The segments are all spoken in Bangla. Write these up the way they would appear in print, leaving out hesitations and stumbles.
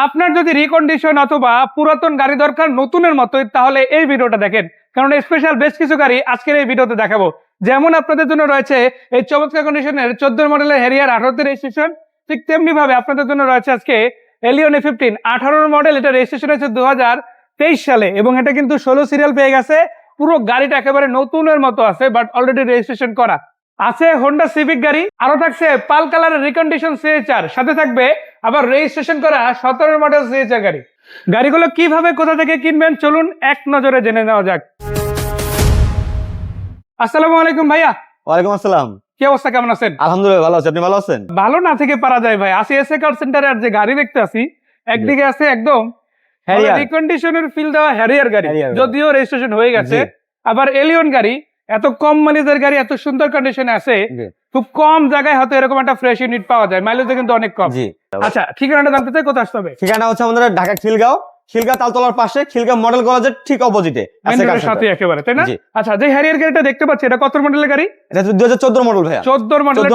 আপনার যদি রিকন্ডিশন অথবা পুরাতন গাড়ি দরকার নতুনের মতোই, তাহলে এই ভিডিওটা দেখেন, কারণ স্পেশাল বেশ কিছু গাড়ি আজকের এই ভিডিওতে দেখাবো। যেমন আপনাদের জন্য রয়েছে এই চমৎকার কন্ডিশনের 14 মডেলের হ্যারিয়ার 18 রেজিস্ট্রেশন, ঠিক তেমনি ভাবে আপনাদের জন্য রয়েছে আজকে এলিয়ন A15 18 মডেল। এটা রেজিস্ট্রেশন হয়েছে 2023 সালে এবং এটা কিন্তু 16 সিরিয়াল পেয়ে গেছে। পুরো গাড়িটা একেবারে নতুনের মতো আছে, বাট অলরেডি রেজিস্ট্রেশন করা আছে। হোন্ডা সিভিক গাড়ি, আরো থাকছে পাল কালারের রিকন্ডিশন CHR, সাথে থাকবে আবার রেজিস্ট্রেশন করা 17 মডেল CHR গাড়ি। গাড়িগুলো কিভাবে কোথা থেকে কিনবেন চলুন এক নজরে জেনে নেওয়া যাক। আসসালামু আলাইকুম ভাইয়া। ওয়ালাইকুম আসসালাম। কি অবস্থা, কেমন আছেন? আলহামদুলিল্লাহ ভালো আছি, আপনি ভালো আছেন? ভালো না থেকে পারা যায় ভাই। আসি এসএ কার সেন্টারে, আর যে গাড়ি দেখতে আসি একদিকে আছে একদম রিকন্ডিশনের ফিল দেওয়া হ্যারিয়ার গাড়ি, যদিও রেজিস্ট্রেশন হয়ে গেছে। আবার এলিয়ন গাড়ি, এত কম মাইলেজের গাড়ি এত সুন্দর কন্ডিশনে আছে, খুব কম জায়গায় হয়তো এরকম একটা ফ্রেশ ইউনিট পাওয়া যায়, মাইলেজ কিন্তু অনেক কম। আচ্ছা, ঠিকানাটা জানতে চাই, কোথায় আসতে হবে? ঠিকানা হচ্ছে আমাদের ঢাকা খিলগাঁও তালতলার পাশে, খিলগাঁও মডেল কলেজের ঠিক অপোজিটে সাথে একেবারে, তাই না? আচ্ছা, যে হ্যারিয়ার গাড়িটা দেখতে পাচ্ছি এটা কত মডেলের গাড়ি? এটা 2014 মডেল ভাইয়া। 14 মডেলের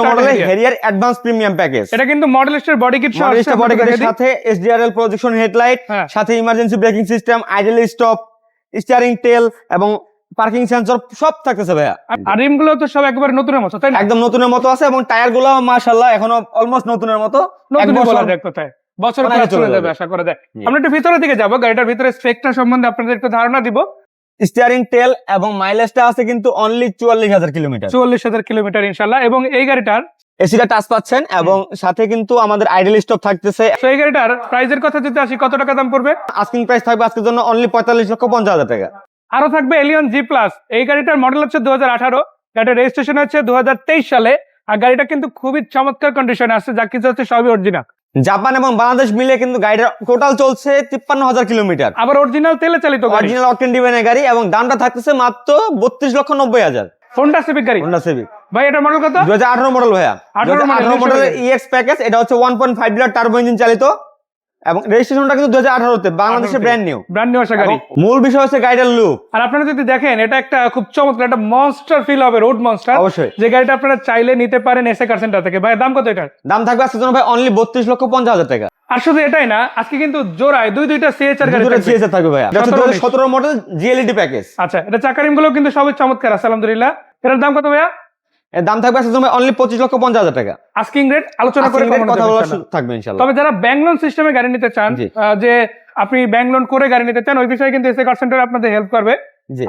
হ্যারিয়ার অ্যাডভান্স প্রিমিয়াম প্যাকেজ। এটা কিন্তু মডেলিস্টের বডি কিট সহ আছে, বডি কিটের সাথে SDRL প্রজেকশন হেডলাইট, সাথে emergency braking system, idle stop, steering tail এবং পার্কিং সেন্সর সব থাকতেছে ভাইয়া। আর রিম গুলো তো সব একবারে নতুনের মতো, তাই না? একদম নতুনের মতো আছে এবং টায়ার গুলো মাশাআল্লাহ এখনো অলমোস্ট নতুনের মতো। নতুন বলা যায় কোথায়, বছর পরে চলে যাবে আশা করা যায়। আমরা একটু ভিতরের দিকে যাবো, গাড়িটার ভিতরে স্পেকটা সম্বন্ধে আপনাদের একটু ধারণা দিব। স্টিয়ারিং টেল এবং মাইলেজটা আছে কিন্তু অনলি 44,000 কিলোমিটার। 44,000 কিলোমিটার ইনশাআল্লাহ। এবং এই গাড়িটার এসিটা টাচ পাচ্ছেন এবং সাথে কিন্তু আমাদের আইডল স্টপ থাকতেছে। তো এই গাড়িটার প্রাইসের কথা যদি আসি, কত টাকা দাম পড়বে? আস্কিং প্রাইস থাকবে আজকের জন্য অনলি 45,50,000 টাকা। আরো থাকবে এলিয়ন G+। এই গাড়িটার মডেল হচ্ছে 2018, গাড়িটার রেজিস্ট্রেশন হচ্ছে 2023 সালে। আর গাড়িটা কিন্তু খুবই চমৎকার কন্ডিশনে আছে, যা কিছু হচ্ছে সবই অরিজিনাল। জাপান এবং বাংলাদেশ মিলে কিন্তু গাড়িটা টোটাল চলছে 53,000 কিলোমিটার। আবার অরিজিনাল তেলে চালিত গাড়ি, অরিজিনাল অকটেন ডিজাইনের গাড়ি এবং দামটা থাকতেছে মাত্র 32,90,000। হোন্ডা সিভিক গাড়ি। হোন্ডা সিভিক ভাই, এটা মডেল কত? 2018 মডেল ভাইয়া। 2018 মডেলের EX প্যাকেজ। এটা হচ্ছে 1.5 লিটার টার্বো ইঞ্জিন চালিত এবং রেজিস্ট্রেশনটা কিন্তু 2018 তে, বাংলাদেশে ব্র্যান্ড নিউ আসা গাড়ি। মূল বিষয় হচ্ছে গাড়িটার লুক। আর আপনারা যদি দেখেন, এটা একটা খুব চমৎকার একটা মনস্টার ফিল হবে, রোড মনস্টার অবশ্যই। যে গাড়িটা আপনারা চাইলে নিতে পারেন এসএ কার সেন্টার থেকে। ভাই, দাম কত এটার? দাম থাকবে আজকের জন্য ভাই অনলি 32,50,000 টাকা। আর শুধু এটাই না, আজকে কিন্তু জোড়ায় দুইটা CHR গাড়ি থাকবে ভাইয়া। এটা হচ্ছে 2017 মডেল GLED প্যাকেজ। আচ্ছা, এটা চাকারিম গুলো কিন্তু সবই চমৎকার আছে আলহামদুলিল্লাহ। এটার দাম কত ভাইয়া? এর দাম থাকবে আজকের জন্য অনলি 25,50,000 টাকা। আস্কিং রেট আলোচনা করে কথা বলা থাকবে ইনশাআল্লাহ। তবে যারা ব্যাংক লোন সিস্টেমে গাড়ি নিতে চান, যে আপনি ব্যাংক লোন করে গাড়ি নিতে চান, ওই বিষয়ে কিন্তু এসএ কার সেন্টার আপনাদের হেল্প করবে।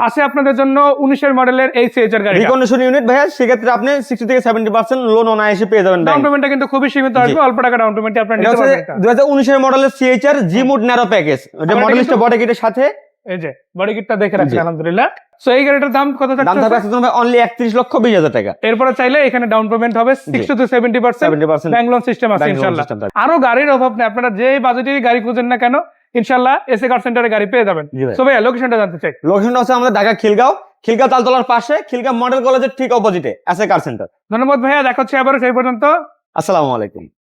আছে আপনাদের জন্য 19 মডেলের এই CHR গাড়ি রিকন্ডিশন ইউনিট ভাইয়া। সেক্ষেত্রে আপনি 60 থেকে 70% লোন অনায়াসে পেয়ে যাবেন। ডাউন পেমেন্টটা কিন্তু খুবই সীমিত আসবে, অল্প টাকা ডাউন পেমেন্টে আপনি নিতে পারবেন। 2019 মডেলের CHR G mode narrow package. এটা মডেলিস্ট বডি কিটের সাথে, এই যে বডি কিটটা দেখে রাখছি আলহামদুলিল্লাহ। সো এই গাড়িটার দাম কত থাকছে? দাম থাকবে আজকের জন্য অনলি 31,20,000 টাকা। এরপরে চাইলে এখানে ডাউন পেমেন্ট হবে 60 to 70% ব্যাংক লোন সিস্টেম আছে ইনশাআল্লাহ। আরো গাড়ির অভাব নেই, আপনারা যে বাজেটেরই গাড়ি খুঁজেন না কেন ইনশাআল্লাহ এসএ কার সেন্টারে গাড়ি পেয়ে যাবেন। সো ভাই, লোকেশনটা জানতে চাই। লোকেশনটা হচ্ছে আমাদের ঢাকা খিলগাঁও তালতলার পাশে, খিলগাঁও মডেল কলেজের ঠিক অপোজিটে এসএ কার সেন্টার। ধন্যবাদ ভাইয়া, দেখা হচ্ছে আবার সেই পর্যন্ত। আসসালামু আলাইকুম।